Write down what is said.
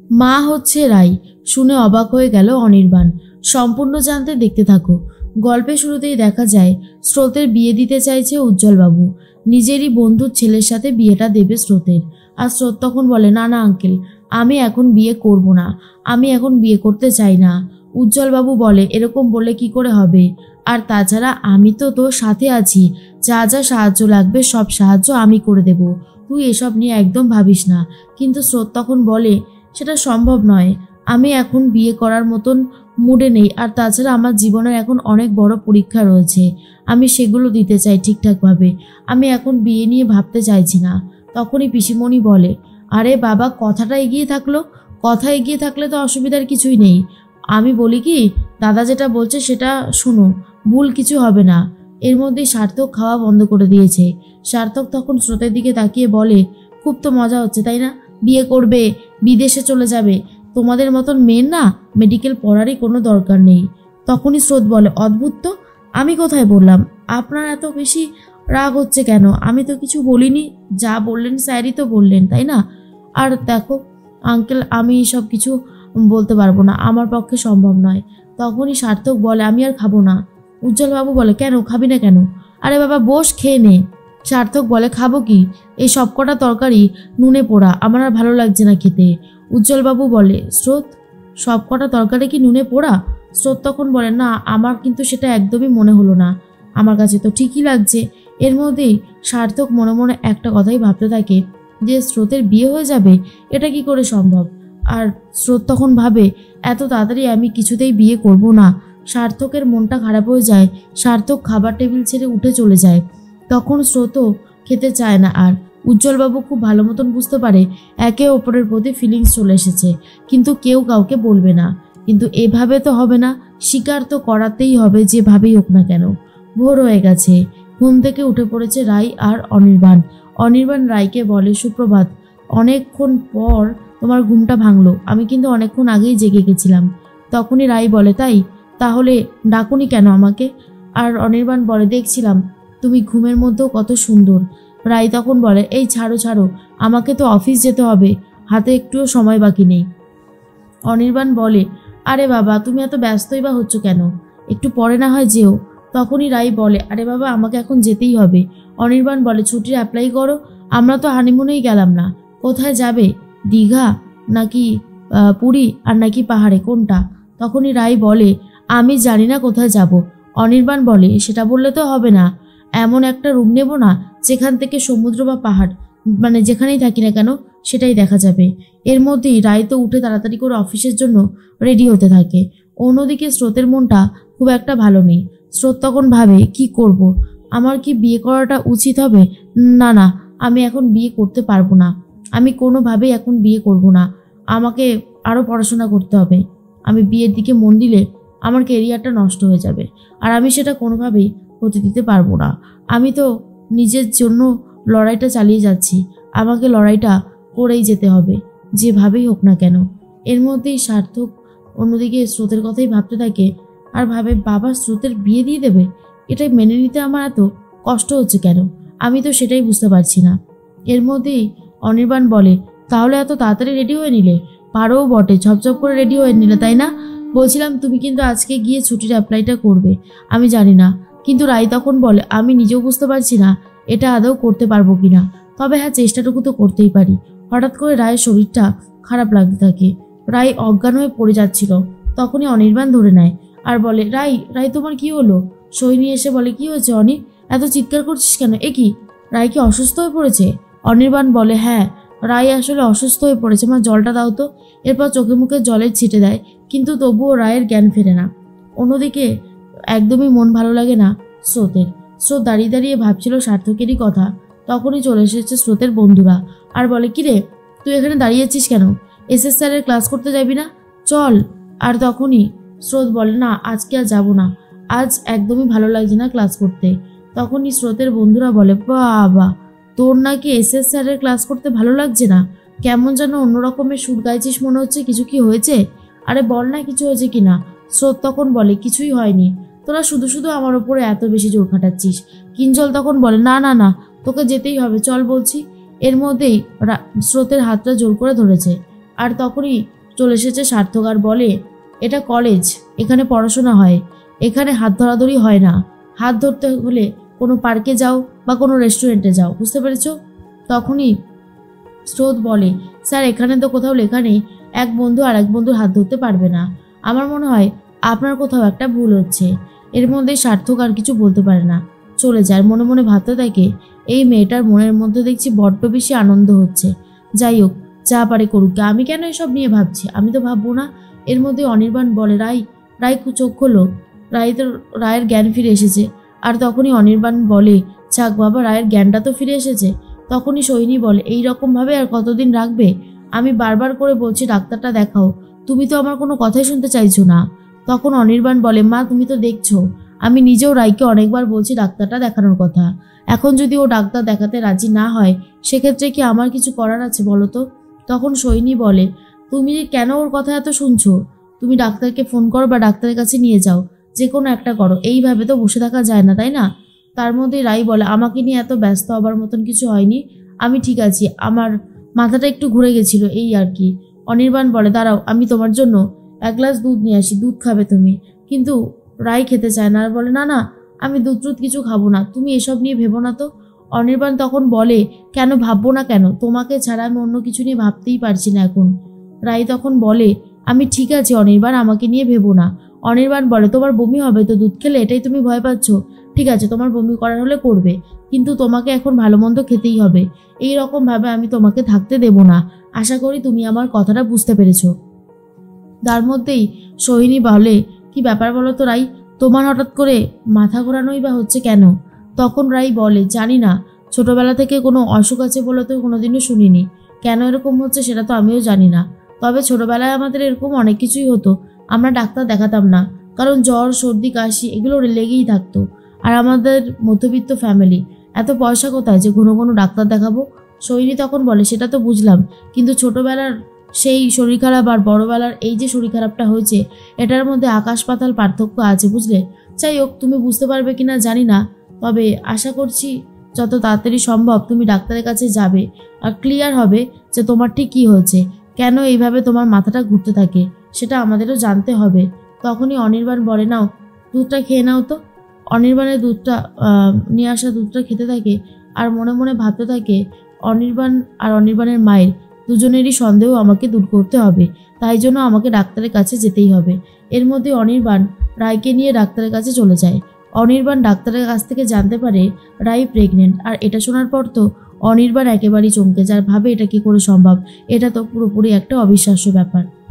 মা হচ্ছে রাই। শুনে অবাক হয়ে গেল অনির্বাণ। সম্পূর্ণ জানতে দেখতে থাকো। গল্পের শুরুতেই দেখা যায় স্রোতের বিয়ে দিতে চাইছে উজ্জ্বলবাবু। নিজেরই বন্ধুর ছেলের সাথে বিয়েটা দেবে স্রোতের। আর স্রোত তখন বলে, না না আঙ্কেল, আমি এখন বিয়ে করব না, আমি এখন বিয়ে করতে চাই না। উজ্জ্বলবাবু বলে, এরকম বললে কি করে হবে? আর তাছাড়া আমি তো তোর সাথে আছি, যা যা সাহায্য লাগবে সব সাহায্য আমি করে দেব, তুই এসব নিয়ে একদম ভাবিস না। কিন্তু স্রোত তখন বলে, সেটা সম্ভব নয়, আমি এখন বিয়ে করার মতন মুডে নেই। আর তাছাড়া আমার জীবনের এখন অনেক বড় পরীক্ষা রয়েছে, আমি সেগুলো দিতে চাই ঠিকঠাকভাবে। আমি এখন বিয়ে নিয়ে ভাবতে চাইছি না। তখনই পিসিমণি বলে, আরে বাবা, কথাটা এগিয়ে থাকলো, কথা এগিয়ে থাকলে তো অসুবিধার কিছুই নেই। আমি বলি কি, দাদা যেটা বলছে সেটা শোনো, ভুল কিছু হবে না। এর মধ্যেই সার্থক খাওয়া বন্ধ করে দিয়েছে। সার্থক তখন স্রোতের দিকে তাকিয়ে বলে, খুব তো মজা হচ্ছে তাই না? বিয়ে করবে, বিদেশে চলে যাবে, তোমাদের মতন মেয়ের না মেডিকেল পড়ারই কোনো দরকার নেই। তখনই স্রোত বলে, অদ্ভুত তো, আমি কোথায় বললাম? আপনার এত বেশি রাগ হচ্ছে কেন? আমি তো কিছু বলিনি, যা বললেন স্যারই তো বললেন, তাই না? আর দেখো আঙ্কেল, আমি সব কিছু বলতে পারবো না, আমার পক্ষে সম্ভব নয়। তখনই সার্থক বলে, আমি আর খাবো না। উজ্জ্বলবাবু বলে, কেন খাবি না কেন? আরে বাবা বস, খেয়ে নে। সার্থক বলে, খাবো কি? এই সব কটা তরকারি নুনে পোড়া, আমার আর ভালো লাগছে না খেতে। উজ্জ্বলবাবু বলে, স্রোত, সব কটা তরকারি কি নুনে পোড়া? স্রোত তখন বলে, না আমার কিন্তু সেটা একদমই মনে হলো না, আমার কাছে তো ঠিকই লাগছে। এর মধ্যেই সার্থক মনে মনে একটা কথাই ভাবতে থাকে, যে স্রোতের বিয়ে হয়ে যাবে, এটা কি করে সম্ভব? আর স্রোত তখন ভাবে, এত তাড়াতাড়ি আমি কিছুতেই বিয়ে করব না। সার্থকের মনটা খারাপ হয়ে যায়। সার্থক খাবার টেবিল ছেড়ে উঠে চলে যায়। তখন স্রোতও খেতে চায় না আর। উজ্জ্বলবাবু খুব ভালো মতন বুঝতে পারে একে অপরের প্রতি ফিলিংস চলে এসেছে, কিন্তু কেউ কাউকে বলবে না। কিন্তু এভাবে তো হবে না, স্বীকার তো করাতেই হবে যেভাবেই হোক না কেন। ভোর হয়ে গেছে। ঘুম থেকে উঠে পড়েছে রাই আর অনির্বাণ। অনির্বাণ রাইকে বলে, সুপ্রভাত, অনেকক্ষণ পর তোমার ঘুমটা ভাঙলো, আমি কিন্তু অনেকক্ষণ আগেই জেগে গেছিলাম। তখনই রাই বলে, তাই? তাহলে ডাকুনি কেন আমাকে? আর অনির্বাণ বলে, দেখছিলাম তুমি ঘুমের মধ্যেও কত সুন্দর। রাই তখন বলে, এই ছাড়ো ছাড়ো, আমাকে তো অফিস যেতে হবে, হাতে একটুও সময় বাকি নেই। অনির্বাণ বলে, আরে বাবা তুমি এত ব্যস্তই বা হচ্ছ কেন, একটু পরে না হয় যেও। তখনই রাই বলে, আরে বাবা আমাকে এখন যেতেই হবে। অনির্বাণ বলে, ছুটির অ্যাপ্লাই করো, আমরা তো হানিমুনেই গেলাম না। কোথায় যাবে? দীঘা নাকি পুরী, আর নাকি পাহাড়ে, কোনটা? তখনই রাই বলে, আমি জানি না কোথায় যাব। অনির্বাণ বলে, সেটা বললে তো হবে না, এমন একটা রুম নেব না যেখান থেকে সমুদ্র বা পাহাড়, মানে যেখানেই থাকি না কেন সেটাই দেখা যাবে। এর মধ্যেই রাই তো উঠে তাড়াতাড়ি করে অফিসের জন্য রেডি হতে থাকে। অন্যদিকে স্রোতের মনটা খুব একটা ভালো নেই। স্রোত তখন ভাবে, কি করব? আমার কি বিয়ে করাটা উচিত হবে? না না, আমি এখন বিয়ে করতে পারবো না, আমি কোনোভাবেই এখন বিয়ে করব না। আমাকে আরও পড়াশোনা করতে হবে। আমি বিয়ের দিকে মন দিলে আমার কেরিয়ারটা নষ্ট হয়ে যাবে, আর আমি সেটা কোনোভাবেই হতে দিতে পারবো না। আমি তো নিজের জন্য লড়াইটা চালিয়ে যাচ্ছি, আমাকে লড়াইটা করেই যেতে হবে যেভাবেই হোক না কেন। এর মধ্যেই সার্থক অন্যদিকে স্রোতের কথাই ভাবতে থাকে আর ভাবে, বাবা স্রোতের বিয়ে দিয়ে দেবে, এটাই মেনে নিতে আমার এত কষ্ট হচ্ছে কেন? আমি তো সেটাই বুঝতে পারছি না। এর মধ্যেই অনির্বাণ বলে, তাহলে এত তাড়াতাড়ি রেডি হয়ে নিলে? পারোও বটে, ঝপঝপ করে রেডি হয়ে নিলে, তাই না? বলছিলাম তুমি কিন্তু আজকে গিয়ে ছুটির অ্যাপ্লাইটা করবে, আমি জানি না। কিন্তু রাই তখন বলে, আমি নিজেও বুঝতে পারছি না এটা আদৌ করতে পারবো কিনা, তবে হ্যাঁ চেষ্টাটুকু তো করতেই পারি। হঠাৎ করে রায়ের শরীরটা খারাপ লাগতে থাকে। রাই অজ্ঞান হয়ে পড়ে যাচ্ছিল। তখনই অনির্বাণ ধরে নেয় আর বলে, রাই রাই তোমার কি হলো? সৈনী এসে বলে, কি হয়েছে অনি, এত চিৎকার করছিস কেন? এ কি, রাই কি অসুস্থ হয়ে পড়েছে? অনির্বাণ বলে, হ্যাঁ রাই আসলে অসুস্থ হয়ে পড়েছে, মা জলটা দাও তো। এরপর চোখে মুখে জলের ছিটে দেয়, কিন্তু তবুও রায়ের জ্ঞান ফেরে না। অন্যদিকে একদমই মন ভালো লাগে না স্রোতের। স্রোত দাঁড়িয়ে দাঁড়িয়ে ভাবছিল সার্থকেরই কথা। তখনই চলে এসেছে স্রোতের বন্ধুরা আর বলে, কিরে তুই এখানে দাঁড়িয়েছিস কেন? এসএস স্যারের ক্লাস করতে যাবি না? চল। আর তখনই স্রোত বলে, না আজকে আর যাবো না, আজ একদমই ভালো লাগছে না ক্লাস করতে। তখনই স্রোতের বন্ধুরা বলে, বাবা তোর নাকি এসএস স্যারের ক্লাস করতে ভালো লাগছে না? কেমন যেন অন্যরকমের সুর গাইছিস মনে হচ্ছে, কিছু কি হয়েছে? আরে বল না কিছু হয়েছে কিনা। স্রোত তখন বলে, কিছুই হয়নি, তোরা শুধু শুধু আমার ওপরে এত বেশি জোর খাটাচ্ছিস। কিঞ্জল তখন বলে, না না না, তোকে যেতেই হবে, চল বলছি। এর মধ্যেই স্রোতের হাতটা জোর করে ধরেছে। আর তখনই চলে এসেছে সার্থক আর বলে, এটা কলেজ, এখানে পড়াশোনা হয়, এখানে হাত ধরাধরি হয় না। হাত ধরতে হলে কোনো পার্কে যাও বা কোনো রেস্টুরেন্টে যাও, বুঝতে পেরেছো? তখনই স্রোত বলে, স্যার এখানে তো কোথাও লেখা নেই এক বন্ধু আর এক বন্ধুর হাত ধরতে পারবে না। আমার মনে হয় আপনার কোথাও একটা ভুল হচ্ছে। এর মধ্যে সার্থক আর কিছু বলতে পারে না, চলে যায়। মনে মনে ভাবতে থাকে, এই মেয়েটার মনের মধ্যে দেখছি বড্ড বেশি আনন্দ হচ্ছে। যাই হোক, যা পারে করুক, আমি কেন এসব নিয়ে ভাবছি, আমি তো ভাববো না। এর মধ্যে অনির্বাণ বলে, রায় চোখ খোলো। রায়ের জ্ঞান ফিরে এসেছে। আর তখনই অনির্বাণ বলে, যাক বাবা, রায়ের জ্ঞানটা তো ফিরে এসেছে। তখনই সোহিনী বলে, এই রকমভাবে আর কতদিন রাখবে? আমি বারবার করে বলছি ডাক্তারটা দেখাও, তুমি তো আমার কোনো কথাই শুনতে চাইছো না। তখন অনির্বাণ বলে, মা তুমি তো দেখছো, আমি নিজেও রায়কে অনেকবার বলছি ডাক্তারটা দেখানোর কথা। এখন যদি ও ডাক্তার দেখাতে রাজি না হয়, সেক্ষেত্রে কি আমার কিছু করার আছে বলো তো? তখন সোহিনী বলে, তুমি কেন ওর কথা এত শুনছো? তুমি ডাক্তারকে ফোন করো বা ডাক্তারের কাছে নিয়ে যাও, যে কোনো একটা করো। এইভাবে তো বসে থাকা যায় না, তাই না? তার মধ্যে রাই বলে, আমাকে নিয়ে এত ব্যস্ত হবার মতন কিছু হয়নি, আমি ঠিক আছি, আমার মাথাটা একটু ঘুরে গেছিল, এই আর কি। অনির্বাণ বলে, দাঁড়াও, আমি তোমার জন্য এক গ্লাস দুধ নিয়ে আসি, দুধ খাবে তুমি। কিন্তু রাই খেতে চায় না আর বলে, না না, আমি দুধ কিছু খাবো না, তুমি এসব নিয়ে ভেবো না তো। অনির্বাণ তখন বলে, কেন ভাববো না কেন? তোমাকে ছাড়া আমি অন্য কিছু নিয়ে ভাবতেই পারছি না এখন। রাই তখন বলে, আমি ঠিক আছি অনির্বাণ, আমাকে নিয়ে ভেবো না। অনির্বাণ বলে, তোমার বমি হবে তো দুধ খেলে, এটাই তুমি ভয় পাচ্ছ? ঠিক আছে, তোমার বমি করার হলে করবে, কিন্তু তোমাকে এখন ভালো মন্দ খেতেই হবে। এই রকমভাবে আমি তোমাকে থাকতে দেব না। আশা করি তুমি আমার কথাটা বুঝতে পেরেছ। তার মধ্যেই সোহিনী বলে, কি ব্যাপার বলো তো রাই, তোমার হঠাৎ করে মাথা ঘোরানোই বা হচ্ছে কেন? তখন রাই বলে, জানি না, ছোটবেলা থেকে কোনো অসুখ আছে বলে তো কোনোদিনও শুনিনি। কেন এরকম হচ্ছে সেটা তো আমিও জানি না। তবে ছোটবেলায় আমাদের এরকম অনেক কিছুই হতো, আমরা ডাক্তার দেখাতাম না, কারণ জ্বর সর্দি কাশি এগুলো লেগেই থাকতো। আর আমাদের মধ্যবিত্ত ফ্যামিলি, এত পয়সা কোথায় যে ঘন ঘন ডাক্তার দেখাবো? সোহিনী তখন বলে, সেটা তো বুঝলাম, কিন্তু ছোটবেলার সেই শরীর খারাপ আর বড়বেলার এই যে শরীর খারাপটা হয়েছে, এটার মধ্যে আকাশ পাতাল পার্থক্য আছে, বুঝলে? যাই হোক, তুমি বুঝতে পারবে কিনা জানি না, তবে আশা করছি যত তাড়াতাড়ি সম্ভব তুমি ডাক্তারের কাছে যাবে আর ক্লিয়ার হবে যে তোমার ঠিক কী হয়েছে, কেন এইভাবে তোমার মাথাটা ঘুরতে থাকে, সেটা আমাদেরও জানতে হবে। তখনই অনির্বাণ বলে, নাও দুধটা খেয়ে নাও তো। অনির্বাণের দুধটা নিয়ে আসা দুধটা খেতে থাকে আর মনে মনে ভাবতে থাকে, অনির্বাণ আর অনির্বাণের মায়ের দুজনেরই সন্দেহ আমাকে দূর করতে হবে, তাই জন্য আমাকে ডাক্তারের কাছে যেতেই হবে। এর মধ্যে অনির্বাণ রায়কে নিয়ে ডাক্তারের কাছে চলে যায়। অনির্বাণ ডাক্তারের কাছ থেকে জানতে পারে রাই প্রেগনেন্ট। আর এটা শোনার পর তো অনির্বাণ একেবারেই চমকে যায়, ভাবে এটা কি করে সম্ভব, এটা তো পুরোপুরি একটা অবিশ্বাস্য ব্যাপার।